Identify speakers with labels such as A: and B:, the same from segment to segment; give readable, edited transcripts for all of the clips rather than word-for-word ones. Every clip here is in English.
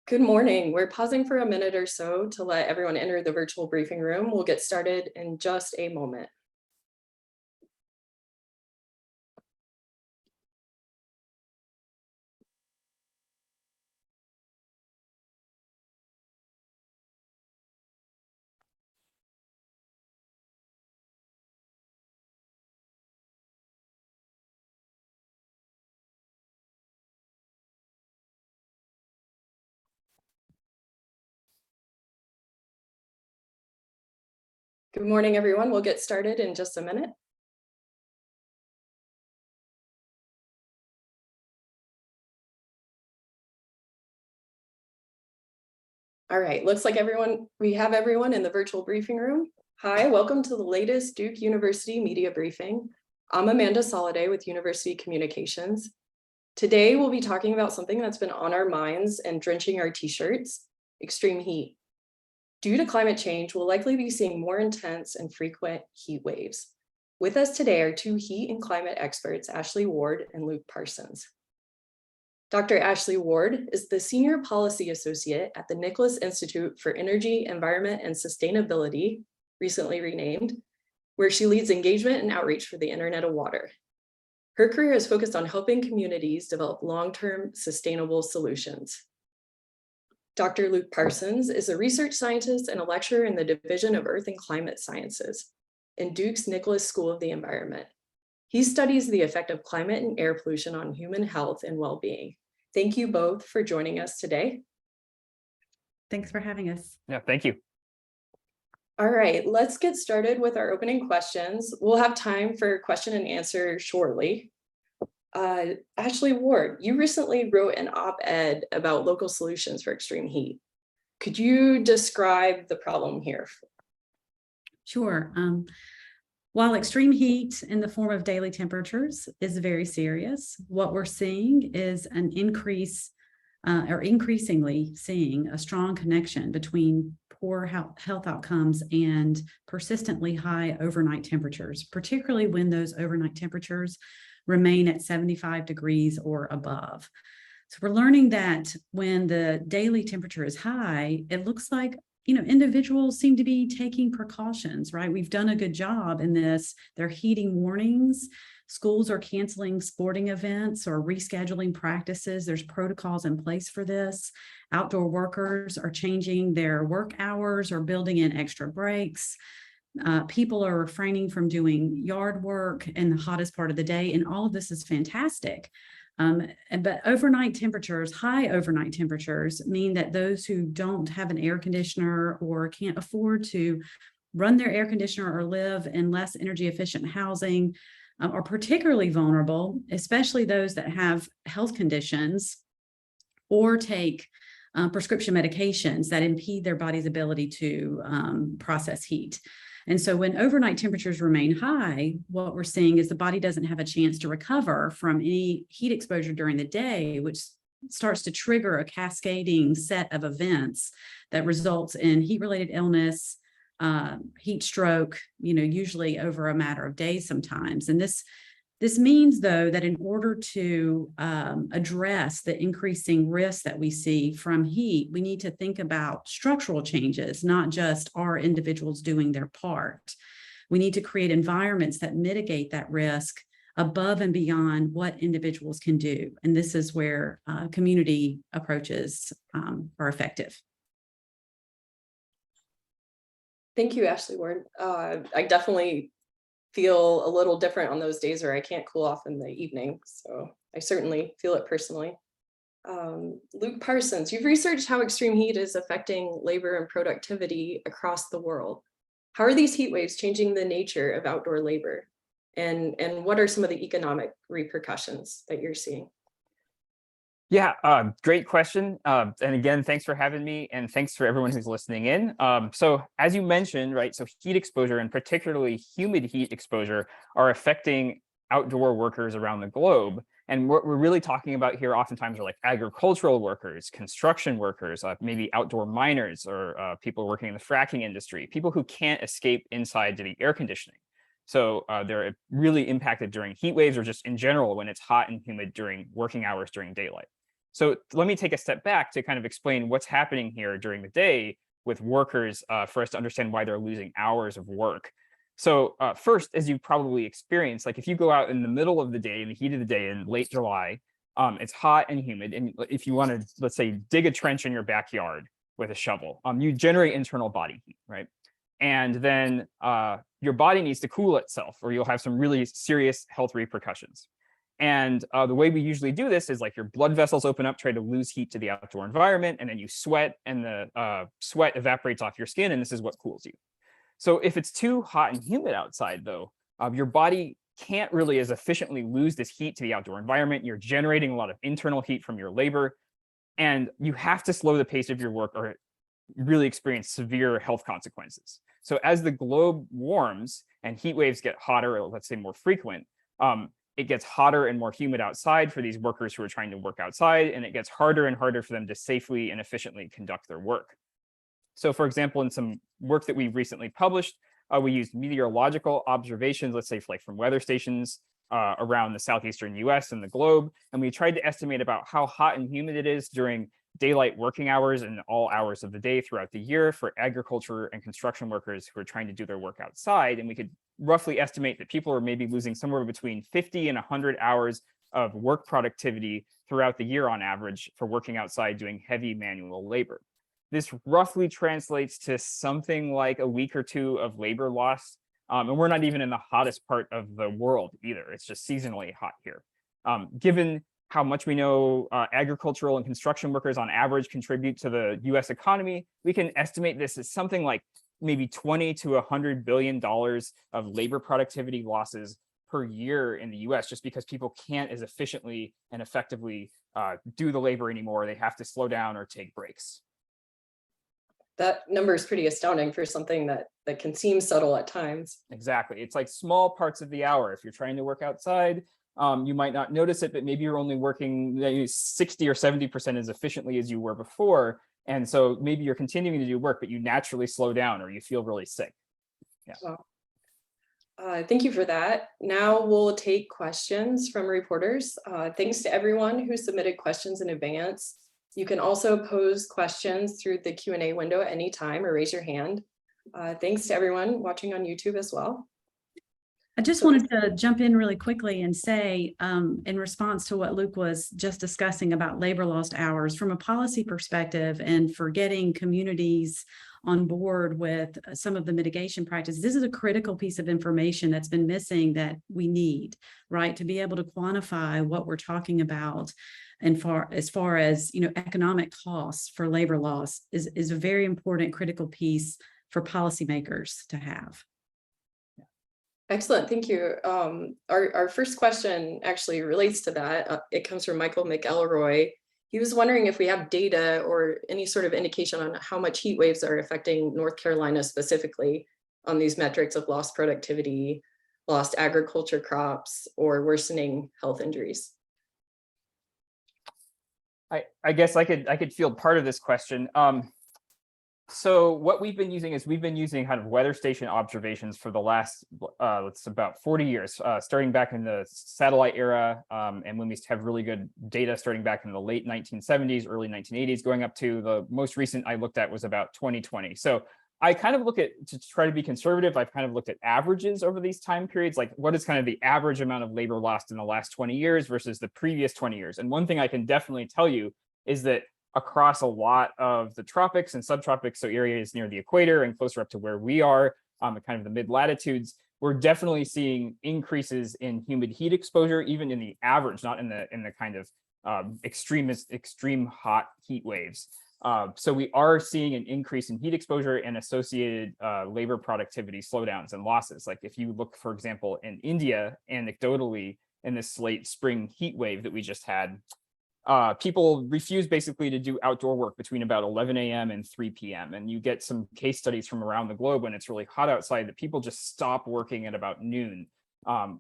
A: Good morning. We're pausing for a minute or so to let everyone enter the virtual briefing room. We'll get started in just a moment. Good morning, everyone. We'll get started in just a minute. All right, looks like we have everyone in the virtual briefing room. Hi, welcome to the latest Duke University media briefing. I'm Amanda Soliday with University Communications. Today, we'll be talking about something that's been on our minds and drenching our t-shirts, extreme heat. Due to climate change, we'll likely be seeing more intense and frequent heat waves. With us today are two heat and climate experts, Ashley Ward and Luke Parsons. Dr. Ashley Ward is the Senior Policy Associate at the Nicholas Institute for Energy, Environment, and Sustainability, recently renamed, where she leads engagement and outreach for the Internet of Water. Her career is focused on helping communities develop long-term sustainable solutions. Dr. Luke Parsons is a research scientist and a lecturer in the Division of Earth and Climate Sciences in Duke's Nicholas School of the Environment. He studies the effect of climate and air pollution on human health and well-being. Thank you both for joining us today.
B: Thanks for having us.
C: Yeah, thank you.
A: All right, let's get started with our opening questions. We'll have time for question and answer shortly. Ashley Ward, you recently wrote an op-ed about local solutions for extreme heat. Could you describe the problem here?
B: Sure. While extreme heat in the form of daily temperatures is very serious, what we're seeing is an increase or increasingly seeing a strong connection between poor health outcomes and persistently high overnight temperatures, particularly when those overnight temperatures remain at 75 degrees or above. So we're learning that when the daily temperature is high, it looks like individuals seem to be taking precautions, right? We've done a good job in this. They're heeding warnings. Schools are canceling sporting events or rescheduling practices. There's protocols in place for this. Outdoor workers are changing their work hours or building in extra breaks. People are refraining from doing yard work in the hottest part of the day, and all of this is fantastic. But overnight temperatures, high overnight temperatures, mean that those who don't have an air conditioner or can't afford to run their air conditioner or live in less energy efficient housing are particularly vulnerable, especially those that have health conditions or take prescription medications that impede their body's ability to process heat. And so when overnight temperatures remain high, what we're seeing is the body doesn't have a chance to recover from any heat exposure during the day, which starts to trigger a cascading set of events that results in heat-related illness, heat stroke, usually over a matter of days sometimes. And this means, though, that in order to address the increasing risk that we see from heat, we need to think about structural changes, not just are individuals doing their part. We need to create environments that mitigate that risk above and beyond what individuals can do. And this is where community approaches are effective.
A: Thank you, Ashley Ward. I definitely feel a little different on those days where I can't cool off in the evening. So I certainly feel it personally. Luke Parsons, you've researched how extreme heat is affecting labor and productivity across the world. How are these heat waves changing the nature of outdoor labor? And what are some of the economic repercussions that you're seeing?
C: Yeah, great question. And again, thanks for having me, and thanks for everyone who's listening in. So as you mentioned, right, so heat exposure and particularly humid heat exposure are affecting outdoor workers around the globe. And what we're really talking about here oftentimes are like agricultural workers, construction workers, maybe outdoor miners, or people working in the fracking industry, people who can't escape inside to the air conditioning. So they're really impacted during heat waves or just in general when it's hot and humid during working hours during daylight. So let me take a step back to kind of explain what's happening here during the day with workers for us to understand why they're losing hours of work. So first, as you probably experienced, like if you go out in the middle of the day, in the heat of the day in late July, it's hot and humid. And if you want to, let's say, dig a trench in your backyard with a shovel, you generate internal body heat, right? And then your body needs to cool itself, or you'll have some really serious health repercussions. And the way we usually do this is like your blood vessels open up, try to lose heat to the outdoor environment, and then you sweat, and the sweat evaporates off your skin, and this is what cools you. So if it's too hot and humid outside, though, your body can't really as efficiently lose this heat to the outdoor environment. You're generating a lot of internal heat from your labor, and you have to slow the pace of your work or really experience severe health consequences. So as the globe warms and heat waves get hotter, or let's say more frequent, it gets hotter and more humid outside for these workers who are trying to work outside, and it gets harder and harder for them to safely and efficiently conduct their work. So for example, in some work that we recently published, we used meteorological observations, let's say like from weather stations around the southeastern US and the globe, and we tried to estimate about how hot and humid it is during daylight working hours and all hours of the day throughout the year for agriculture and construction workers who are trying to do their work outside. And we could roughly estimate that people are maybe losing somewhere between 50 and 100 hours of work productivity throughout the year on average for working outside doing heavy manual labor. This roughly translates to something like a week or two of labor loss. And we're not even in the hottest part of the world either. It's just seasonally hot here. Given how much we know agricultural and construction workers on average contribute to the US economy, we can estimate this as something like maybe $20 to $100 billion of labor productivity losses per year in the US, just because people can't as efficiently and effectively do the labor anymore. They have to slow down or take breaks.
A: That number is pretty astounding for something that can seem subtle at times.
C: Exactly. It's like small parts of the hour. If you're trying to work outside, you might not notice it, but maybe you're only working 60 or 70% as efficiently as you were before. And so maybe you're continuing to do work, but you naturally slow down or you feel really sick. Yeah.
A: Well, thank you for that. Now we'll take questions from reporters. Thanks to everyone who submitted questions in advance. You can also pose questions through the Q&A window at any time or raise your hand. Thanks to everyone watching on YouTube as well.
B: I just wanted to jump in really quickly and say, in response to what Luke was just discussing about labor lost hours, from a policy perspective and for getting communities on board with some of the mitigation practices, this is a critical piece of information that's been missing that we need, right? To be able to quantify what we're talking about. And as far as economic costs for labor loss is a very important critical piece for policymakers to have.
A: Excellent, thank you. Our first question actually relates to that. It comes from Michael McElroy. He was wondering if we have data or any sort of indication on how much heat waves are affecting North Carolina specifically on these metrics of lost productivity, lost agriculture crops, or worsening health injuries.
C: I guess I could field part of this question. So what we've been using is kind of weather station observations for the last, it's about 40 years, starting back in the satellite era, and when we have really good data starting back in the late 1970s, early 1980s, going up to the most recent I looked at was about 2020. So I kind of look at, to try to be conservative, I've kind of looked at averages over these time periods, like what is kind of the average amount of labor lost in the last 20 years versus the previous 20 years. And one thing I can definitely tell you is that across a lot of the tropics and subtropics, so areas near the equator and closer up to where we are, kind of the mid latitudes, we're definitely seeing increases in humid heat exposure, even in the average, not in the kind of extreme hot heat waves. So we are seeing an increase in heat exposure and associated labor productivity slowdowns and losses. Like if you look, for example, in India, anecdotally, in this late spring heat wave that we just had, people refuse basically to do outdoor work between about 11 a.m. and 3 p.m. And you get some case studies from around the globe when it's really hot outside that people just stop working at about noon,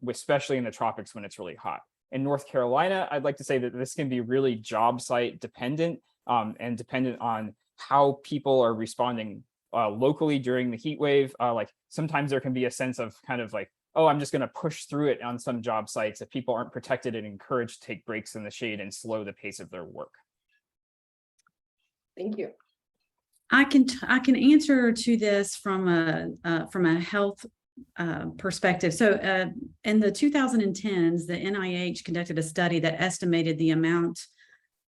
C: especially in the tropics when it's really hot. In North Carolina, I'd like to say that this can be really job site dependent and dependent on how people are responding locally during the heat wave. Like sometimes there can be a sense of kind of like, oh, I'm just going to push through it on some job sites if people aren't protected and encouraged to take breaks in the shade and slow the pace of their work.
A: Thank you.
B: I can answer to this from a health perspective. So in the 2010s, the NIH conducted a study that estimated the amount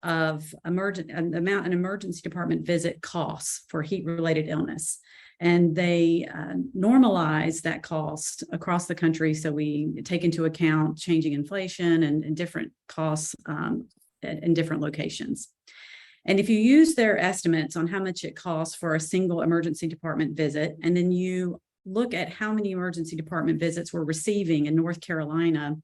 B: of an emergency department visit costs for heat-related illness. And they normalize that cost across the country. So we take into account changing inflation and different costs in different locations. And if you use their estimates on how much it costs for a single emergency department visit, and then you look at how many emergency department visits we're receiving in North Carolina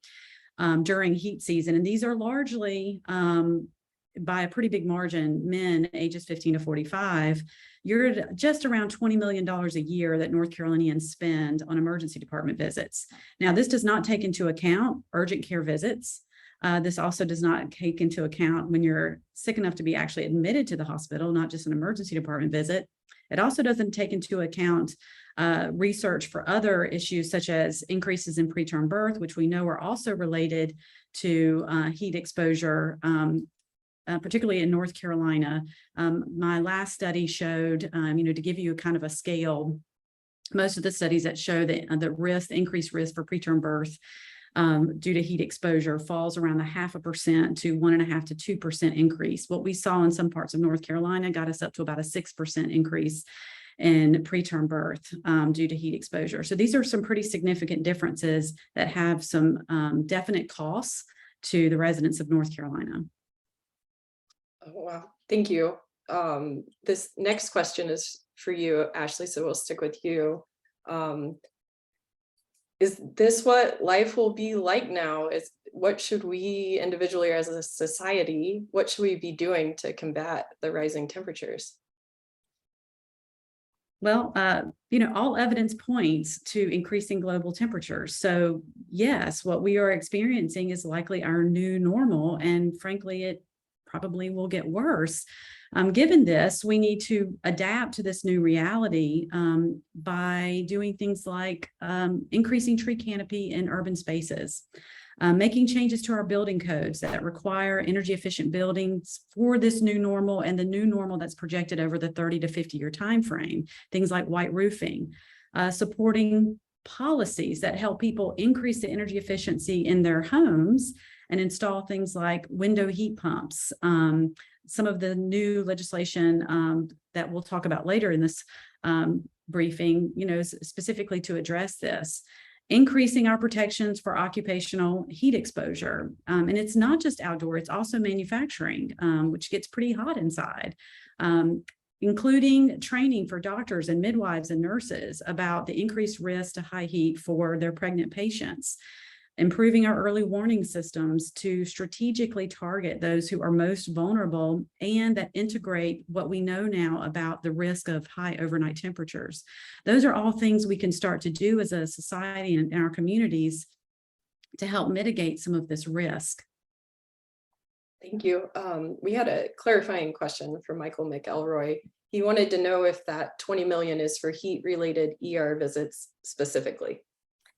B: during heat season, and these are largely by a pretty big margin, men ages 15 to 45, you're at just around $20 million a year that North Carolinians spend on emergency department visits. Now, this does not take into account urgent care visits. This also does not take into account when you're sick enough to be actually admitted to the hospital, not just an emergency department visit. It also doesn't take into account research for other issues such as increases in preterm birth, which we know are also related to heat exposure, particularly in North Carolina. My last study showed, to give you kind of a scale, most of the studies that show that the increased risk for preterm birth due to heat exposure falls around 0.5% to 1.5% to 2% increase. What we saw in some parts of North Carolina got us up to about a 6% increase in preterm birth due to heat exposure. So these are some pretty significant differences that have some definite costs to the residents of North Carolina.
A: Oh, wow, thank you. This next question is for you, Ashley, so we'll stick with you. Is this what life will be like now? What should we individually or as a society, what should we be doing to combat the rising temperatures?
B: Well, all evidence points to increasing global temperatures. So yes, what we are experiencing is likely our new normal, and frankly, it probably will get worse. Given this, we need to adapt to this new reality by doing things like increasing tree canopy in urban spaces, making changes to our building codes that require energy efficient buildings for this new normal and the new normal that's projected over the 30 to 50 year time frame, things like white roofing, supporting policies that help people increase the energy efficiency in their homes and install things like window heat pumps. Some of the new legislation that we'll talk about later in this briefing, specifically to address this, increasing our protections for occupational heat exposure. And it's not just outdoor, it's also manufacturing, which gets pretty hot inside, including training for doctors and midwives and nurses about the increased risk to high heat for their pregnant patients. Improving our early warning systems to strategically target those who are most vulnerable and that integrate what we know now about the risk of high overnight temperatures. Those are all things we can start to do as a society and in our communities to help mitigate some of this risk.
A: Thank you. We had a clarifying question from Michael McElroy. He wanted to know if that 20 million is for heat-related ER visits specifically.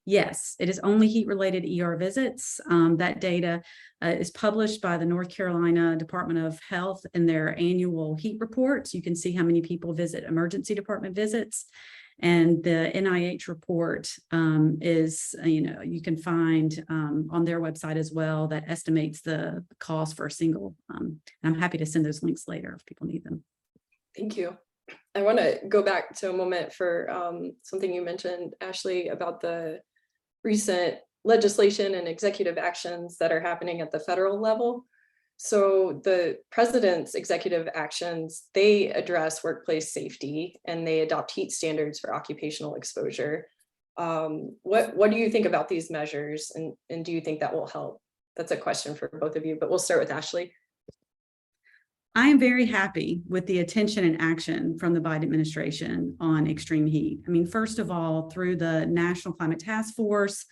B: Yes, it is only heat-related ER visits. That data is published by the North Carolina Department of Health in their annual heat reports. You can see how many people visit emergency department visits. And the NIH report is, you can find on their website as well, that estimates the cost for a single. I'm happy to send those links later if people need them.
A: Thank you. I want to go back to a moment for something you mentioned, Ashley, about the recent legislation and executive actions that are happening at the federal level. So the president's executive actions, they address workplace safety and they adopt heat standards for occupational exposure. What do you think about these measures, and do you think that will help? That's a question for both of you, but we'll start with Ashley.
B: I am very happy with the attention and action from the Biden administration on extreme heat. I mean, first of all, through the National Climate Task Force,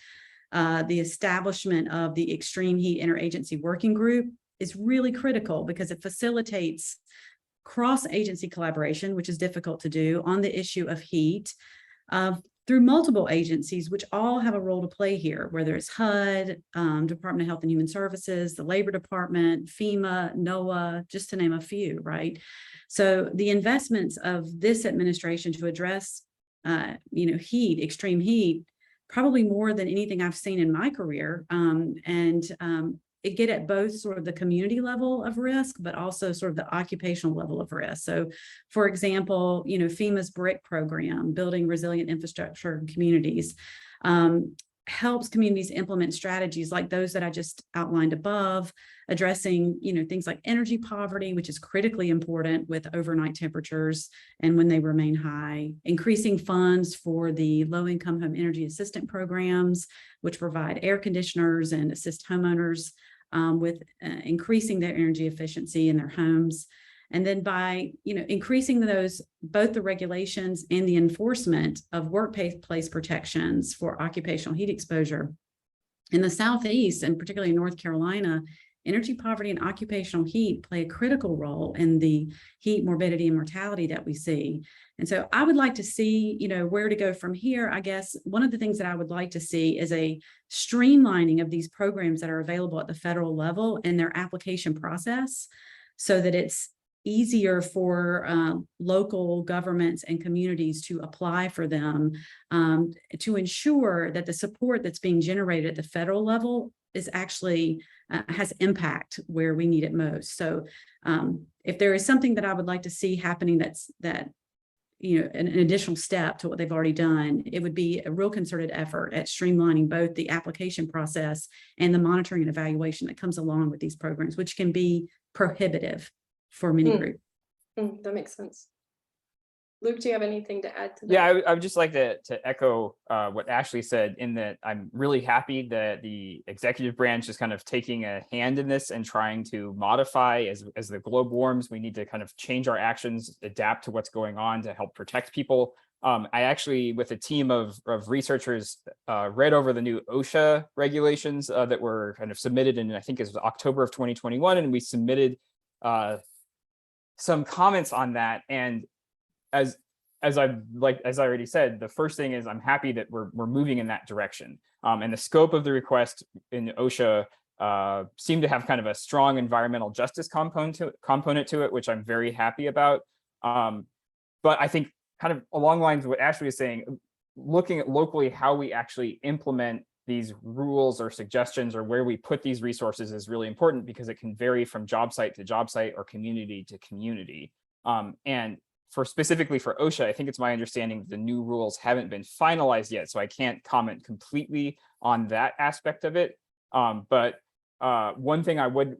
B: the establishment of the Extreme Heat Interagency Working Group is really critical because it facilitates cross-agency collaboration, which is difficult to do, on the issue of heat through multiple agencies, which all have a role to play here, whether it's HUD, Department of Health and Human Services, the Labor Department, FEMA, NOAA, just to name a few, right? So the investments of this administration to address, heat, extreme heat, probably more than anything I've seen in my career, it get at both sort of the community level of risk, but also sort of the occupational level of risk. So, for example, FEMA's BRIC program, Building Resilient Infrastructure in Communities, helps communities implement strategies like those that I just outlined above, addressing, things like energy poverty, which is critically important with overnight temperatures and when they remain high, increasing funds for the low-income home energy assistance programs, which provide air conditioners and assist homeowners with increasing their energy efficiency in their homes. And then by, increasing both the regulations and the enforcement of workplace protections for occupational heat exposure. In the Southeast, and particularly in North Carolina, energy poverty and occupational heat play a critical role in the heat morbidity and mortality that we see. And so I would like to see, where to go from here. I guess one of the things that I would like to see is a streamlining of these programs that are available at the federal level and their application process, so that it's easier for local governments and communities to apply for them, to ensure that the support that's being generated at the federal level is actually has impact where we need it most. So if there is something that I would like to see happening an additional step to what they've already done, it would be a real concerted effort at streamlining both the application process and the monitoring and evaluation that comes along with these programs, which can be prohibitive for many groups.
A: That makes sense. Luke, do you have anything to add to that?
C: Yeah, I would just like to echo what Ashley said, in that I'm really happy that the executive branch is kind of taking a hand in this and trying to modify as the globe warms. We need to kind of change our actions, adapt to what's going on to help protect people. I actually, with a team of researchers, read over the new OSHA regulations that were kind of submitted in, I think it was October of 2021, and we submitted some comments on that. And as I already said, the first thing is I'm happy that we're moving in that direction. And the scope of the request in OSHA seemed to have kind of a strong environmental justice component to it, which I'm very happy about. But I think kind of along the lines of what Ashley was saying, looking at locally how we actually implement these rules or suggestions or where we put these resources is really important, because it can vary from job site to job site or community to community. And specifically for OSHA, I think it's my understanding the new rules haven't been finalized yet, so I can't comment completely on that aspect of it. But one thing I would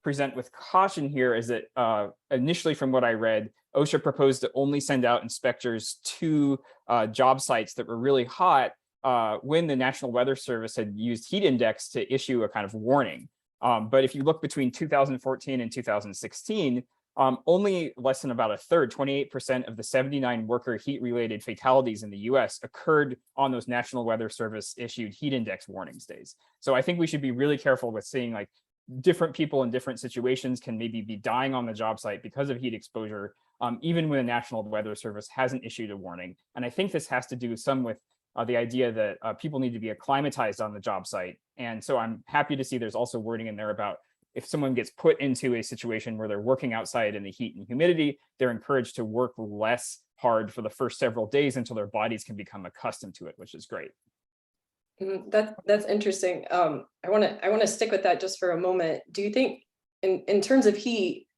C: present with caution here is that initially, from what I read, OSHA proposed to only send out inspectors to job sites that were really hot when the National Weather Service had used heat index to issue a kind of warning. But if you look between 2014 and 2016, only less than about a third, 28% of the 79 worker heat-related fatalities in the US occurred on those National Weather Service issued heat index warnings days. So I think we should be really careful with seeing, like, different people in different situations can maybe be dying on the job site because of heat exposure, even when the National Weather Service hasn't issued a warning. And I think this has to do some with the idea that people need to be acclimatized on the job site. And so I'm happy to see there's also wording in there about if someone gets put into a situation where they're working outside in the heat and humidity, they're encouraged to work less hard for the first several days until their bodies can become accustomed to it, which is great.
A: That's interesting. I want to stick with that just for a moment. Do you think in terms of heat,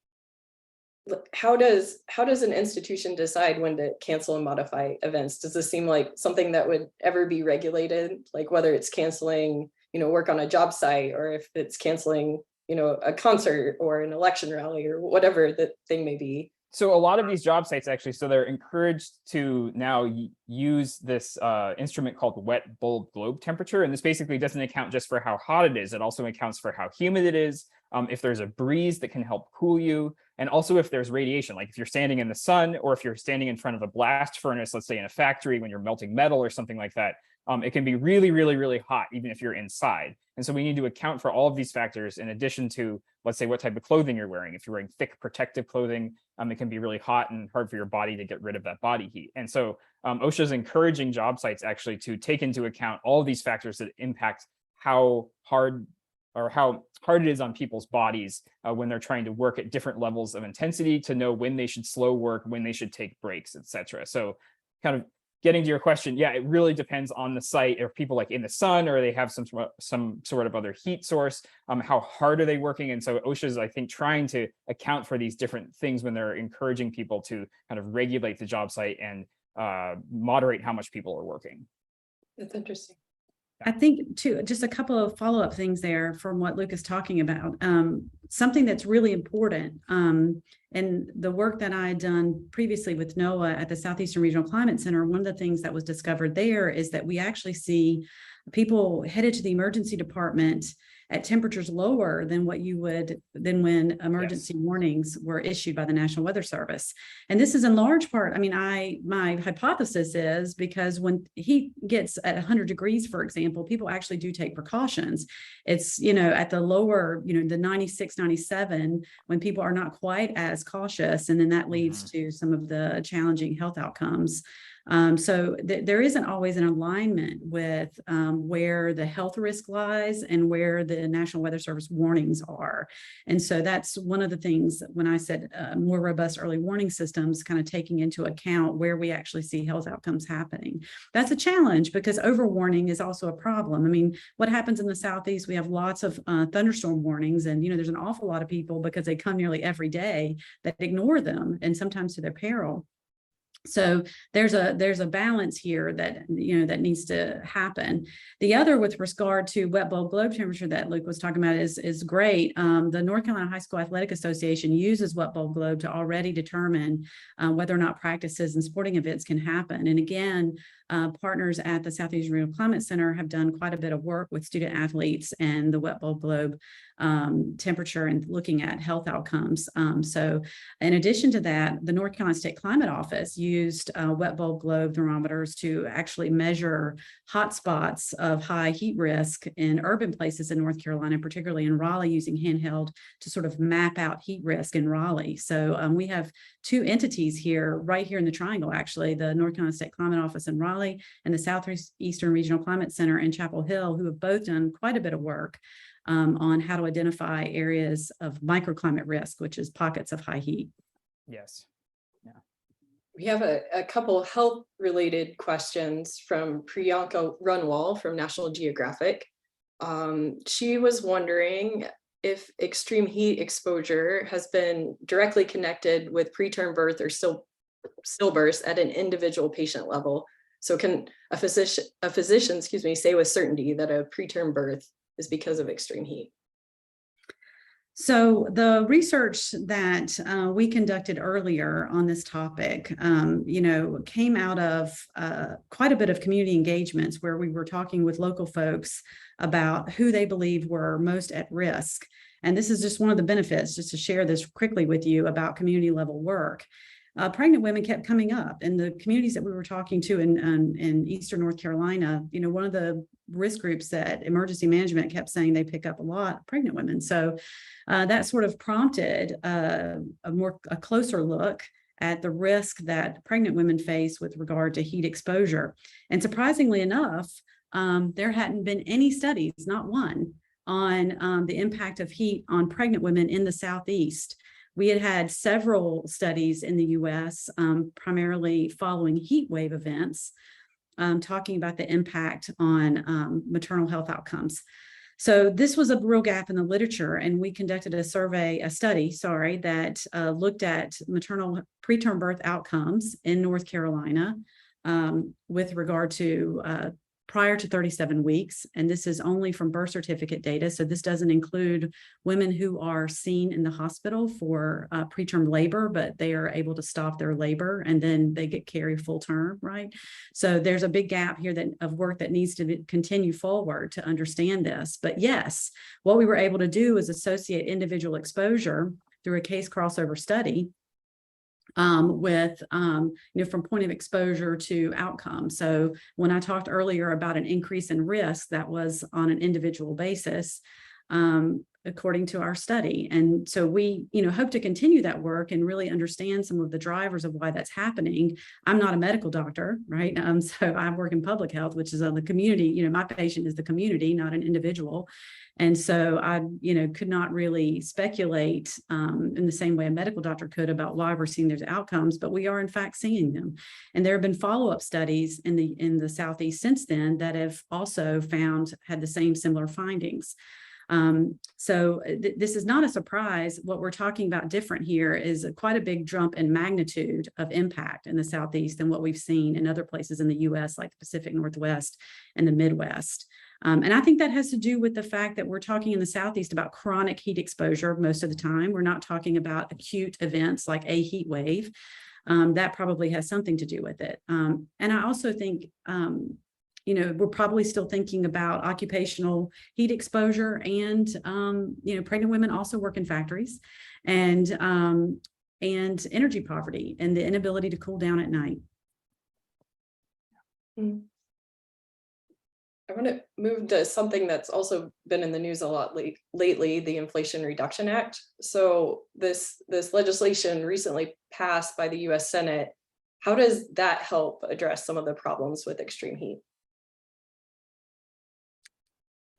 A: how does an institution decide when to cancel and modify events? Does this seem like something that would ever be regulated, like whether it's canceling, work on a job site, or if it's canceling, a concert or an election rally or whatever the thing may be?
C: So a lot of these job sites actually, so they're encouraged to now use this instrument called wet bulb globe temperature. And this basically doesn't account just for how hot it is. It also accounts for how humid it is, if there's a breeze that can help cool you, and also if there's radiation, like if you're standing in the sun or if you're standing in front of a blast furnace, let's say in a factory when you're melting metal or something like that, it can be really, really, really hot, even if you're inside. And so we need to account for all of these factors in addition to, let's say, what type of clothing you're wearing. If you're wearing thick protective clothing, it can be really hot and hard for your body to get rid of that body heat. And so OSHA is encouraging job sites actually to take into account all of these factors that impact how hard it is on people's bodies when they're trying to work at different levels of intensity, to know when they should slow work, when they should take breaks, etc. So kind of getting to your question, yeah, it really depends on the site. If people like in the sun, or they have some sort of other heat source, how hard are they working? And so OSHA is, I think, trying to account for these different things when they're encouraging people to kind of regulate the job site and moderate how much people are working.
A: That's interesting.
B: I think too, just a couple of follow-up things there from what Luke is talking about. Something that's really important, and the work that I had done previously with NOAA at the Southeastern Regional Climate Center, one of the things that was discovered there is that we actually see people headed to the emergency department at temperatures lower than when emergency warnings were issued by the National Weather Service. And this is in large part, I mean, my hypothesis is because when heat gets at 100 degrees, for example, people actually do take precautions. It's, at the lower, the 96, 97, when people are not quite as cautious, and then that leads to some of the challenging health outcomes. So there isn't always an alignment with where the health risk lies and where the National Weather Service warnings are. And so that's one of the things when I said more robust early warning systems, kind of taking into account where we actually see health outcomes happening. That's a challenge because overwarning is also a problem. I mean, what happens in the Southeast, we have lots of thunderstorm warnings, and there's an awful lot of people, because they come nearly every day, that ignore them, and sometimes to their peril. So there's a balance here that that needs to happen. The other, with regard to wet bulb globe temperature that Luke was talking about, is great. The North Carolina High School Athletic Association uses wet bulb globe to already determine whether or not practices and sporting events can happen. And again, partners at the Southeastern Regional Climate Center have done quite a bit of work with student athletes and the wet bulb globe temperature and looking at health outcomes. So in addition to that, the North Carolina State Climate Office used wet bulb globe thermometers to actually measure hotspots of high heat risk in urban places in North Carolina, particularly in Raleigh, using handheld to sort of map out heat risk in Raleigh. So we have two entities here, right here in the triangle, actually, the North Carolina State Climate Office in Raleigh and the Southeastern Regional Climate Center in Chapel Hill, who have both done quite a bit of work on how to identify areas of microclimate risk, which is pockets of high heat.
C: Yes. Yeah.
A: We have a couple health related questions from Priyanka Runwal from National Geographic. She was wondering if extreme heat exposure has been directly connected with preterm birth or stillbirths at an individual patient level. So can a physician, say with certainty that a preterm birth is because of extreme heat?
B: So the research that we conducted earlier on this topic, came out of quite a bit of community engagements where we were talking with local folks about who they believe were most at risk. And this is just one of the benefits, just to share this quickly with you about community level work. Pregnant women kept coming up in the communities that we were talking to in Eastern North Carolina. One of the risk groups that emergency management kept saying they pick up a lot, pregnant women. So that sort of prompted a closer look at the risk that pregnant women face with regard to heat exposure. And surprisingly enough, there hadn't been any studies, not one, on the impact of heat on pregnant women in the Southeast. We had had several studies in the US, primarily following heat wave events, talking about the impact on maternal health outcomes. So this was a real gap in the literature, and we conducted a study, that looked at maternal preterm birth outcomes in North Carolina with regard to prior to 37 weeks. And this is only from birth certificate data. So this doesn't include women who are seen in the hospital for preterm labor, but they are able to stop their labor and then they get carried full term, right? So there's a big gap here of work that needs to continue forward to understand this. But yes, what we were able to do is associate individual exposure through a case crossover study with, from point of exposure to outcome. So when I talked earlier about an increase in risk, that was on an individual basis, according to our study. And so we, hope to continue that work and really understand some of the drivers of why that's happening. I'm not a medical doctor, right? So I work in public health, which is on the community. My patient is the community, not an individual. And so I, could not really speculate in the same way a medical doctor could about why we're seeing those outcomes, but we are in fact seeing them. And there have been follow-up studies in the Southeast since then that have also had the same similar findings. So this is not a surprise. What we're talking about different here is quite a big jump in magnitude of impact in the Southeast than what we've seen in other places in the US, like the Pacific Northwest and the Midwest. And I think that has to do with the fact that we're talking in the Southeast about chronic heat exposure most of the time. We're not talking about acute events like a heat wave. That probably has something to do with it. And I also think, we're probably still thinking about occupational heat exposure, and, pregnant women also work in factories, and energy poverty and the inability to cool down at night.
A: I want to move to something that's also been in the news a lot lately, the Inflation Reduction Act. So this legislation recently passed by the US Senate. How does that help address some of the problems with extreme heat?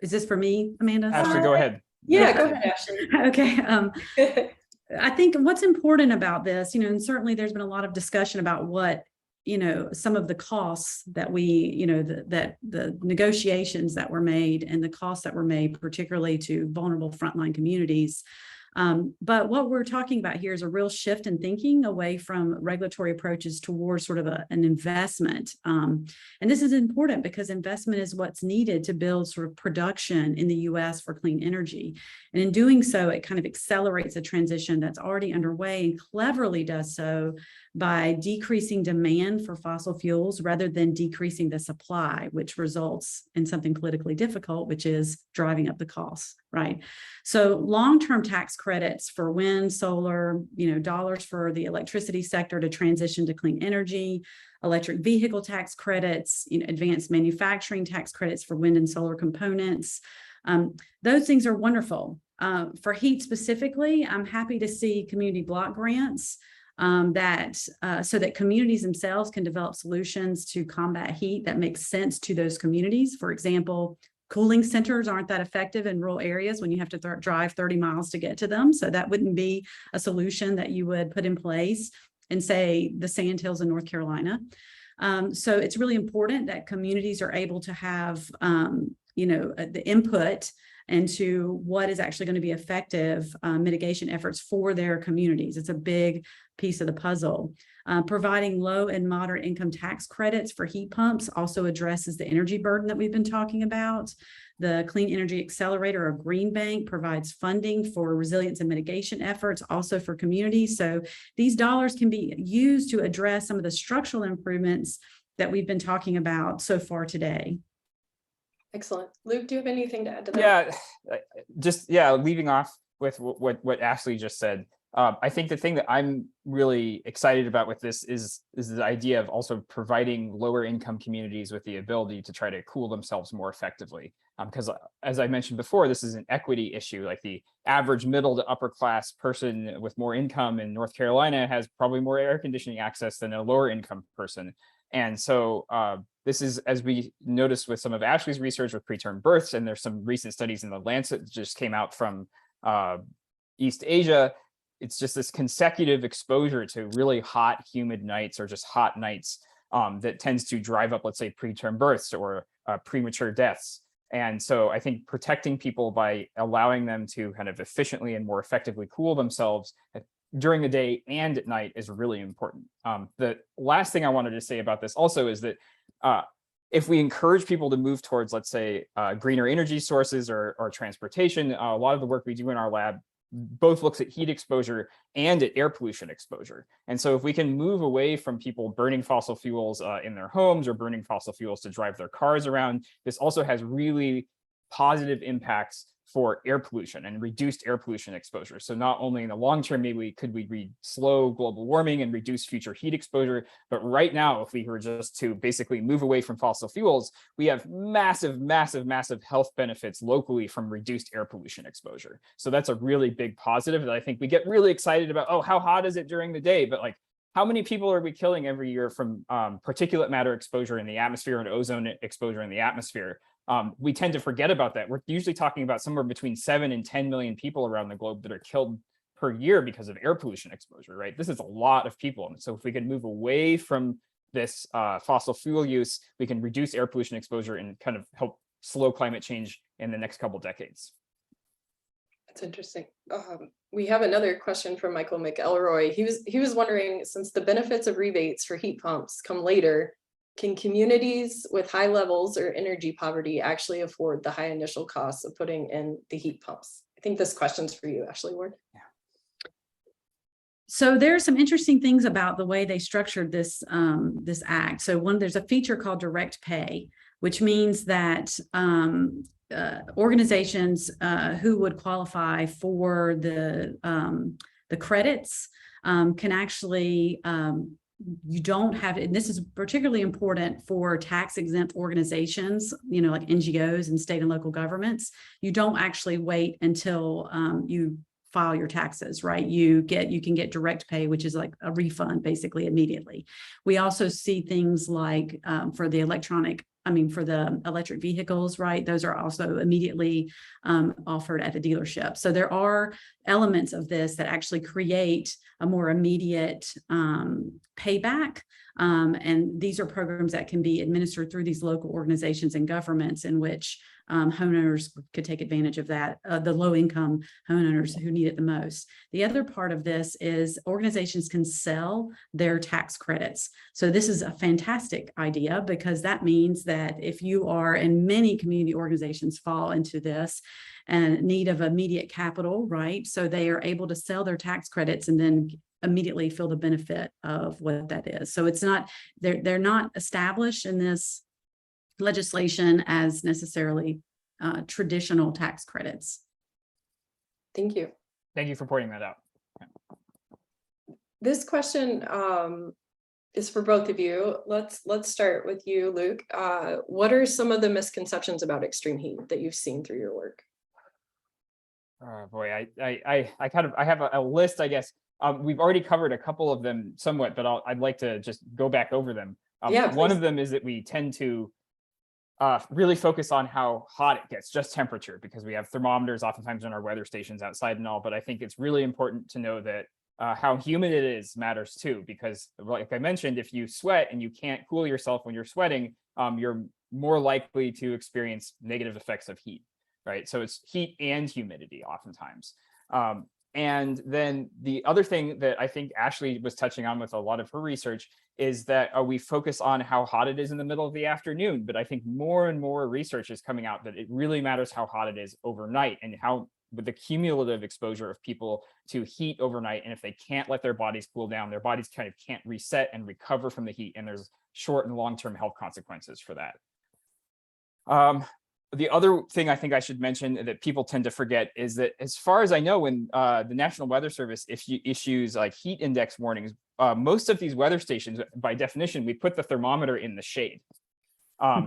B: Is this for me, Amanda?
C: Ashley, go ahead.
A: Yeah, go ahead, Ashley.
B: Okay. I think what's important about this, and certainly there's been a lot of discussion about what, some of the costs that the negotiations that were made and the costs that were made, particularly to vulnerable frontline communities. But what we're talking about here is a real shift in thinking away from regulatory approaches towards sort of an investment. And this is important because investment is what's needed to build sort of production in the US for clean energy. And in doing so, it kind of accelerates a transition that's already underway, and cleverly does so by decreasing demand for fossil fuels rather than decreasing the supply, which results in something politically difficult, which is driving up the costs, right? So long-term tax credits for wind, solar, dollars for the electricity sector to transition to clean energy, electric vehicle tax credits, advanced manufacturing tax credits for wind and solar components. Those things are wonderful. For heat specifically, I'm happy to see community block grants so that communities themselves can develop solutions to combat heat that make sense to those communities. For example, cooling centers aren't that effective in rural areas when you have to drive 30 miles to get to them. So that wouldn't be a solution that you would put in place in, say, the Sandhills in North Carolina. So it's really important that communities are able to have, the input into what is actually going to be effective mitigation efforts for their communities. It's a big piece of the puzzle. Providing low and moderate income tax credits for heat pumps also addresses the energy burden that we've been talking about. The Clean Energy Accelerator, or Green Bank, provides funding for resilience and mitigation efforts, also for communities. So these dollars can be used to address some of the structural improvements that we've been talking about so far today.
A: Excellent. Luke, do you have anything to add to that?
C: Leaving off with what Ashley just said. I think the thing that I'm really excited about with this is the idea of also providing lower income communities with the ability to try to cool themselves more effectively. Because as I mentioned before, this is an equity issue. Like the average middle to upper class person with more income in North Carolina has probably more air conditioning access than a lower income person. And so this is, as we noticed with some of Ashley's research with preterm births, and there's some recent studies in the Lancet that just came out from East Asia. It's just this consecutive exposure to really hot, humid nights, or just hot nights that tends to drive up, let's say, preterm births or premature deaths. And so I think protecting people by allowing them to kind of efficiently and more effectively cool themselves during the day and at night is really important. The last thing I wanted to say about this also is that if we encourage people to move towards, let's say, greener energy sources or transportation, a lot of the work we do in our lab both looks at heat exposure and at air pollution exposure. And so if we can move away from people burning fossil fuels in their homes or burning fossil fuels to drive their cars around, this also has really positive impacts for air pollution and reduced air pollution exposure. So not only in the long term, maybe could we slow global warming and reduce future heat exposure, but right now, if we were just to basically move away from fossil fuels, we have massive, massive, massive health benefits locally from reduced air pollution exposure. So that's a really big positive that I think we get really excited about. Oh, how hot is it during the day? But like, how many people are we killing every year from particulate matter exposure in the atmosphere and ozone exposure in the atmosphere? We tend to forget about that. We're usually talking about somewhere between 7 and 10 million people around the globe that are killed per year because of air pollution exposure, right? This is a lot of people. And so if we could move away from this fossil fuel use, we can reduce air pollution exposure and kind of help slow climate change in the next couple decades.
A: That's interesting. We have another question from Michael McElroy. He was wondering, since the benefits of rebates for heat pumps come later, can communities with high levels or energy poverty actually afford the high initial costs of putting in the heat pumps? I think this question's for you, Ashley Ward.
C: Yeah.
B: So there are some interesting things about the way they structured this this act. So there's a feature called direct pay, which means that organizations who would qualify for the credits can actually you don't have, and this is particularly important for tax exempt organizations, you know, like NGOs and state and local governments. You don't actually wait until you file your taxes, right? You can get direct pay, which is like a refund basically immediately. We also see things like for the electric vehicles, right? Those are also immediately offered at the dealership. So there are elements of this that actually create a more immediate payback. And these are programs that can be administered through these local organizations and governments in which homeowners could take advantage of that, the low-income homeowners who need it the most. The other part of this is organizations can sell their tax credits. So this is a fantastic idea because that means that if you are, and many community organizations fall into this, and need of immediate capital, right? So they are able to sell their tax credits and then immediately feel the benefit of what that is. So it's not, they're not established in this legislation as necessarily traditional tax credits.
A: Thank you.
C: Thank you for pointing that out.
A: This question is for both of you. Let's start with you, Luke. What are some of the misconceptions about extreme heat that you've seen through your work?
C: Oh boy, I have a list, I guess. We've already covered a couple of them somewhat, but I'd like to just go back over them.
A: Yeah,
C: one
A: please.
C: of them is that we tend to really focus on how hot it gets, just temperature, because we have thermometers oftentimes in our weather stations outside and all. But I think it's really important to know that how humid it is matters too, because like I mentioned, if you sweat and you can't cool yourself when you're sweating, you're more likely to experience negative effects of heat, right? So it's heat and humidity oftentimes. And then the other thing that I think Ashley was touching on with a lot of her research is that we focus on how hot it is in the middle of the afternoon. But I think more and more research is coming out that it really matters how hot it is overnight, and how with the cumulative exposure of people to heat overnight. And if they can't let their bodies cool down, their bodies kind of can't reset and recover from the heat. And there's short and long-term health consequences for that. The other thing I think I should mention that people tend to forget is that, as far as I know, when the National Weather Service issues like heat index warnings, most of these weather stations, by definition, we put the thermometer in the shade.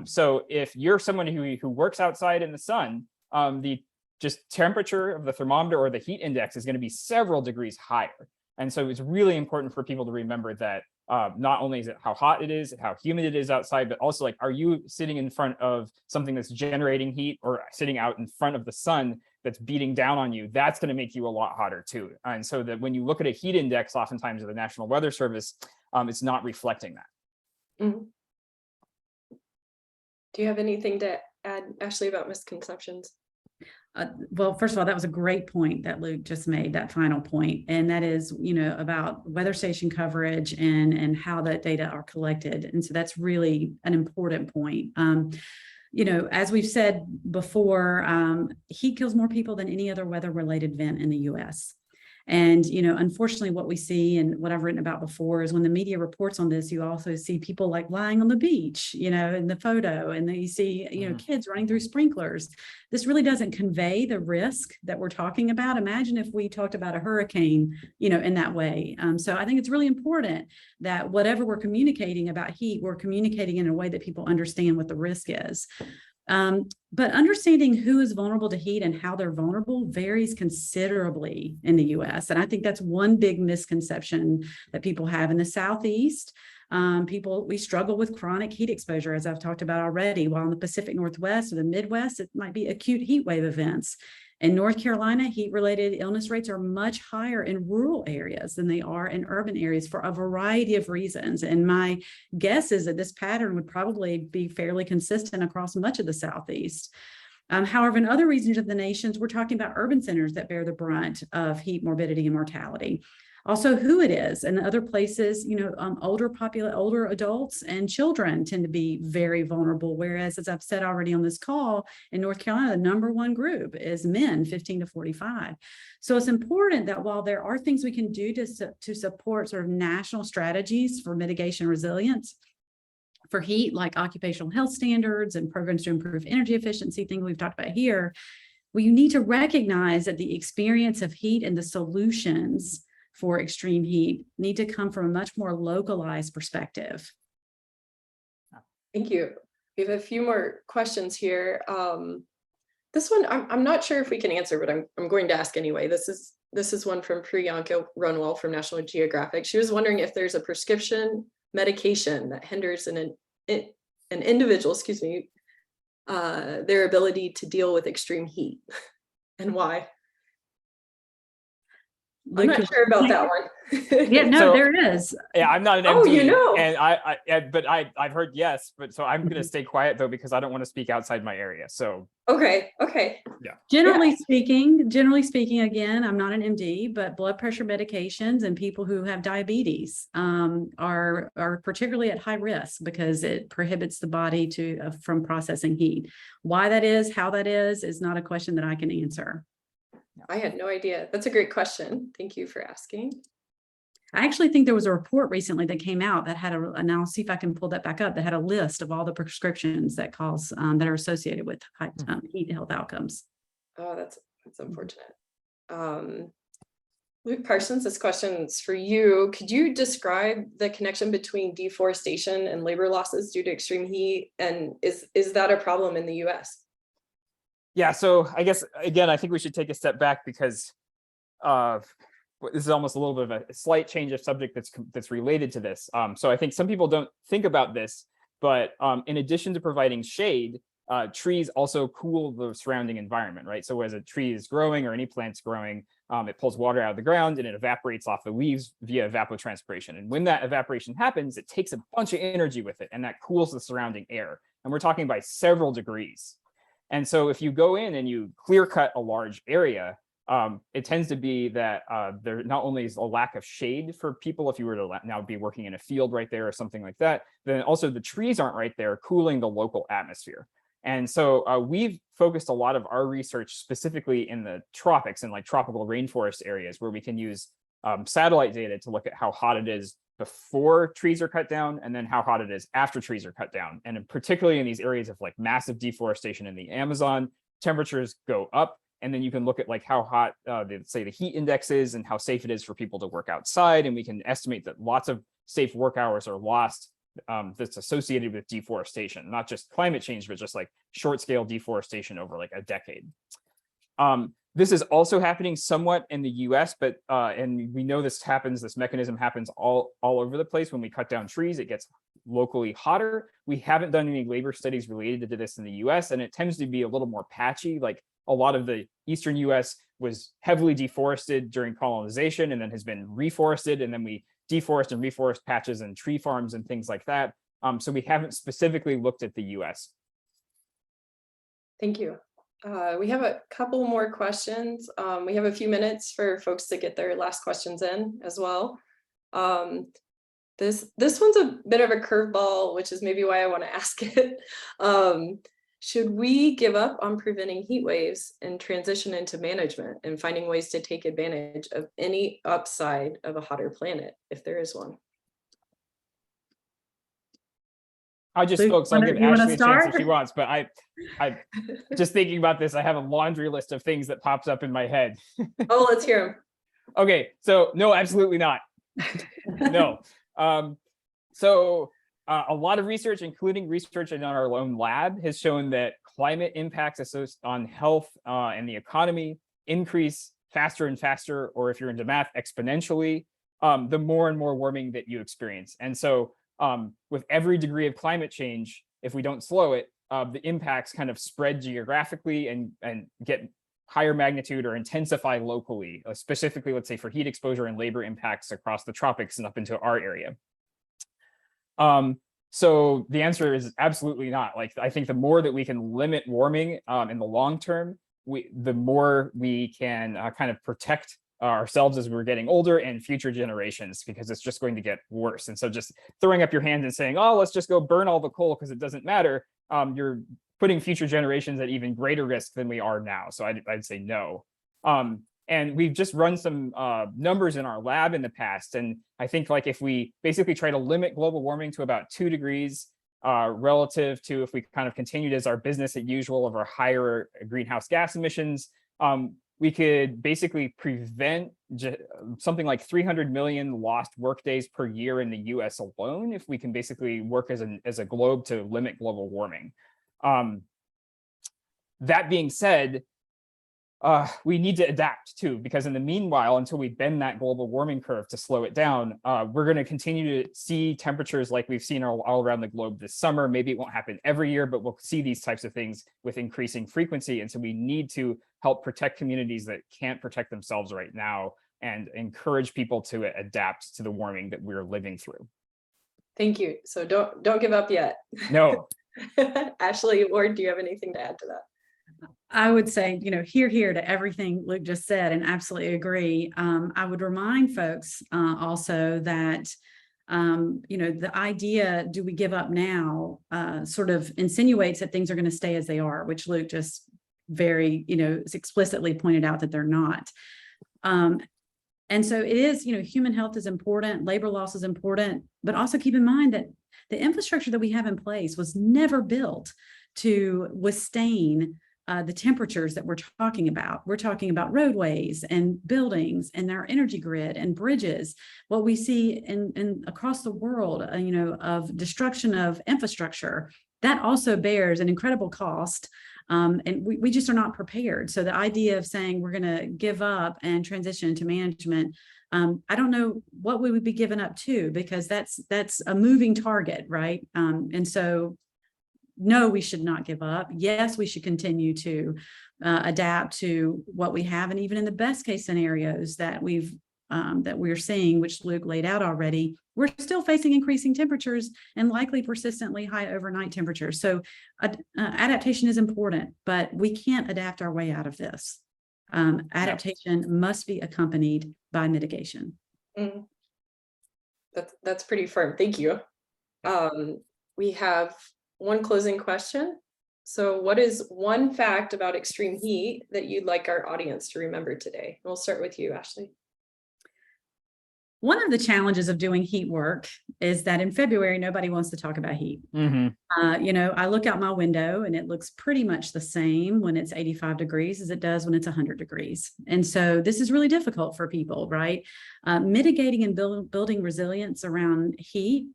C: So if you're someone who works outside in the sun, the just temperature of the thermometer or the heat index is going to be several degrees higher. And so it's really important for people to remember that not only is it how hot it is, how humid it is outside, but also like, are you sitting in front of something that's generating heat, or sitting out in front of the sun that's beating down on you? That's going to make you a lot hotter too. And so that when you look at a heat index, oftentimes of the National Weather Service, it's not reflecting that.
A: Mm-hmm. Do you have anything to add, Ashley, about misconceptions?
B: Well, first of all, that was a great point that Luke just made, that final point. And that is, you know, about weather station coverage and how that data are collected. And so that's really an important point. You know, as we've said before, heat kills more people than any other weather-related event in the US. And, unfortunately, what we see and what I've written about before is when the media reports on this, you also see people like lying on the beach, in the photo, and then you see, kids running through sprinklers. This really doesn't convey the risk that we're talking about. Imagine if we talked about a hurricane, in that way. So I think it's really important that whatever we're communicating about heat, we're communicating in a way that people understand what the risk is. But understanding who is vulnerable to heat and how they're vulnerable varies considerably in the US. And I think that's one big misconception that people have in the Southeast. We struggle with chronic heat exposure, as I've talked about already, while in the Pacific Northwest or the Midwest, it might be acute heat wave events. In North Carolina, heat-related illness rates are much higher in rural areas than they are in urban areas for a variety of reasons. And my guess is that this pattern would probably be fairly consistent across much of the Southeast. However, in other regions of the nations, we're talking about urban centers that bear the brunt of heat morbidity and mortality. Also, who it is. In other places, older adults and children tend to be very vulnerable. Whereas, as I've said already on this call, in North Carolina, the number one group is men 15 to 45. So it's important that while there are things we can do to support sort of national strategies for mitigation resilience for heat, like occupational health standards and programs to improve energy efficiency, things we've talked about here, well, you need to recognize that the experience of heat and the solutions for extreme heat need to come from a much more localized perspective.
A: Thank you. We have a few more questions here. This one, I'm not sure if we can answer, but I'm going to ask anyway. This is one from Priyanka Runwell from National Geographic. She was wondering if there's a prescription medication that hinders an individual, their ability to deal with extreme heat, and why. I'm not sure about that one.
B: Yeah, no, there is.
C: Yeah, I'm not an MD.
A: Oh, you know.
C: And but I've heard yes, but so I'm going to stay quiet though, because I don't want to speak outside my area. So
A: Okay.
C: Yeah.
B: Generally speaking, again, I'm not an MD, but blood pressure medications and people who have diabetes are particularly at high risk because it prohibits the body from processing heat. Why that is, how that is not a question that I can answer.
A: I had no idea. That's a great question. Thank you for asking.
B: I actually think there was a report recently that came out that had and I'll see if I can pull that back up, that had a list of all the prescriptions that that are associated with high heat health outcomes.
A: Oh, that's unfortunate. Luke Parsons, this question's for you. Could you describe the connection between deforestation and labor losses due to extreme heat? And is that a problem in the US?
C: Yeah, so I guess, again, I think we should take a step back because this is almost a little bit of a slight change of subject that's related to this. So I think some people don't think about this, but in addition to providing shade, trees also cool the surrounding environment, right? So as a tree is growing or any plant's growing, it pulls water out of the ground and it evaporates off the leaves via evapotranspiration. And when that evaporation happens, it takes a bunch of energy with it, and that cools the surrounding air. And we're talking by several degrees. And so if you go in and you clear cut a large area, it tends to be that there not only is a lack of shade for people if you were to now be working in a field right there or something like that, then also the trees aren't right there cooling the local atmosphere. And so we've focused a lot of our research specifically in the tropics and like tropical rainforest areas where we can use satellite data to look at how hot it is before trees are cut down and then how hot it is after trees are cut down. And particularly in these areas of like massive deforestation in the Amazon, temperatures go up. And then you can look at like how hot, say the heat index is and how safe it is for people to work outside. And we can estimate that lots of safe work hours are lost that's associated with deforestation, not just climate change, but just like short scale deforestation over like a decade. This is also happening somewhat in the US, but and we know this mechanism happens all over the place. When we cut down trees, it gets locally hotter. We haven't done any labor studies related to this in the US, and it tends to be a little more patchy. Like a lot of the eastern US was heavily deforested during colonization and then has been reforested, and then we deforest and reforest patches and tree farms and things like that. So we haven't specifically looked at the US.
A: Thank you. We have a couple more questions. We have a few minutes for folks to get their last questions in as well. This one's a bit of a curveball, which is maybe why I want to ask it. Should we give up on preventing heat waves and transition into management and finding ways to take advantage of any upside of a hotter planet, if there is one?
C: I just
B: Luke,
C: spoke, so I'll give
B: you wanna
C: Ashley a chance if
B: start?
C: she wants, but I just thinking about this, I have a laundry list of things that pops up in my head.
A: Oh, let's hear them.
C: Okay, so no, absolutely not. No. A lot of research, including research in our own lab, has shown that climate impacts on health and the economy increase faster and faster, or if you're into math, exponentially, the more and more warming that you experience. And so with every degree of climate change, if we don't slow it, the impacts kind of spread geographically and get higher magnitude or intensify locally, specifically, let's say, for heat exposure and labor impacts across the tropics and up into our area. So the answer is absolutely not. Like, I think the more that we can limit warming in the long term, the more we can kind of protect ourselves as we're getting older and future generations, because it's just going to get worse. And so just throwing up your hand and saying, oh, let's just go burn all the coal because it doesn't matter, you're putting future generations at even greater risk than we are now. So I'd say no. And we've just run some numbers in our lab in the past. And I think, like, if we basically try to limit global warming to about 2 degrees relative to if we kind of continued as our business as usual of our higher greenhouse gas emissions, we could basically prevent something like 300 million lost workdays per year in the US alone if we can basically work as a globe to limit global warming. That being said, we need to adapt too, because in the meanwhile, until we bend that global warming curve to slow it down, we're going to continue to see temperatures like we've seen all around the globe this summer. Maybe it won't happen every year, but we'll see these types of things with increasing frequency. And so we need to help protect communities that can't protect themselves right now and encourage people to adapt to the warming that we're living through.
A: Thank you. So don't give up yet.
C: No.
A: Ashley, or do you have anything to add to that?
B: I would say, hear to everything Luke just said, and absolutely agree. I would remind folks also that, the idea, do we give up now, sort of insinuates that things are going to stay as they are, which Luke just very, explicitly pointed out that they're not. And so it is, human health is important, labor loss is important, but also keep in mind that the infrastructure that we have in place was never built to withstand the temperatures that we're talking about. We're talking about roadways and buildings and our energy grid and bridges. What we see in across the world, of destruction of infrastructure, that also bears an incredible cost. And we just are not prepared. So the idea of saying we're going to give up and transition into management, I don't know what we would be given up to, because that's a moving target, right? And so no, we should not give up. Yes, we should continue to adapt to what we have. And even in the best case scenarios that we're seeing, which Luke laid out already, we're still facing increasing temperatures and likely persistently high overnight temperatures. So adaptation is important, but we can't adapt our way out of this. Adaptation must be accompanied by mitigation.
A: Mm. That's pretty firm. Thank you. We have one closing question. So what is one fact about extreme heat that you'd like our audience to remember today? We'll start with you, Ashley.
B: One of the challenges of doing heat work is that in February, nobody wants to talk about heat.
C: Mm-hmm.
B: I look out my window and it looks pretty much the same when it's 85 degrees as it does when it's 100 degrees. And so this is really difficult for people, right? Mitigating and building resilience around heat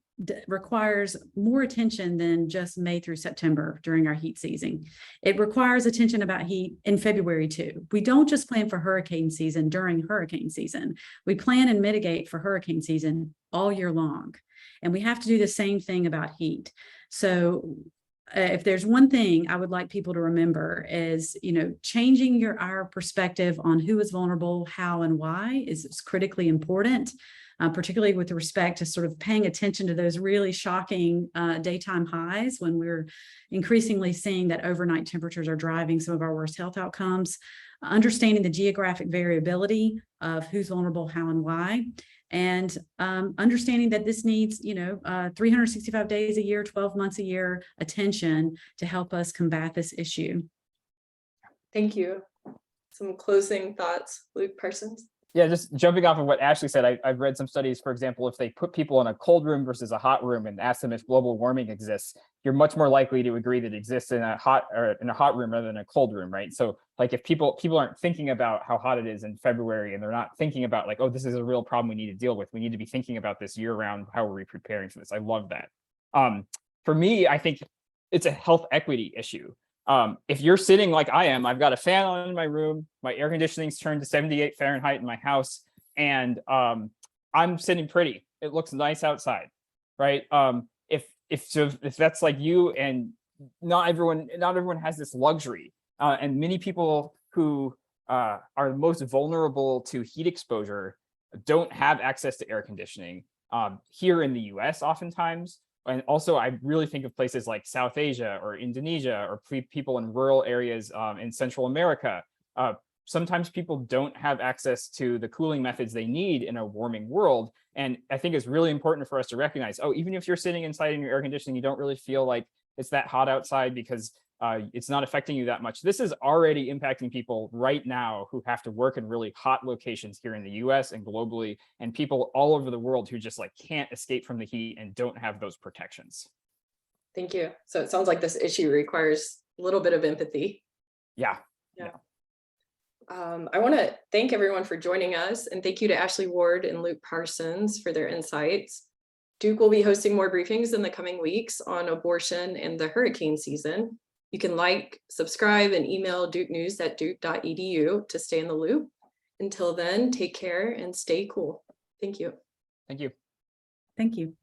B: requires more attention than just May through September during our heat season. It requires attention about heat in February too. We don't just plan for hurricane season during hurricane season. We plan and mitigate for hurricane season all year long. And we have to do the same thing about heat. So if there's one thing I would like people to remember is, changing our perspective on who is vulnerable, how and why is critically important. Particularly with respect to sort of paying attention to those really shocking daytime highs when we're increasingly seeing that overnight temperatures are driving some of our worst health outcomes. understanding the geographic variability of who's vulnerable, how, and why, and understanding that this needs, 365 days a year, 12 months a year attention to help us combat this issue.
A: Thank you. Some closing thoughts, Luke Parsons.
C: Yeah, just jumping off of what Ashley said, I've read some studies, for example, if they put people in a cold room versus a hot room and ask them if global warming exists, you're much more likely to agree that it exists in a hot room rather than a cold room, right? So like if people aren't thinking about how hot it is in February, and they're not thinking about like, oh, this is a real problem we need to deal with. We need to be thinking about this year round. How are we preparing for this? I love that. For me, I think it's a health equity issue. If you're sitting like I am, I've got a fan on in my room, my air conditioning's turned to 78 Fahrenheit in my house, and I'm sitting pretty. It looks nice outside, right? If that's like you, and not everyone has this luxury, and many people who are most vulnerable to heat exposure don't have access to air conditioning here in the US oftentimes. And also, I really think of places like South Asia or Indonesia, or people in rural areas in Central America. Sometimes people don't have access to the cooling methods they need in a warming world. And I think it's really important for us to recognize, oh, even if you're sitting inside in your air conditioning, you don't really feel like it's that hot outside because it's not affecting you that much. This is already impacting people right now who have to work in really hot locations here in the US and globally, and people all over the world who just like can't escape from the heat and don't have those protections.
A: Thank you. So it sounds like this issue requires a little bit of empathy.
C: Yeah.
A: I want to thank everyone for joining us, and thank you to Ashley Ward and Luke Parsons for their insights. Duke will be hosting more briefings in the coming weeks on abortion and the hurricane season. You can like, subscribe, and email dukenews@duke.edu to stay in the loop. Until then, take care and stay cool. Thank you.
C: Thank you.
B: Thank you.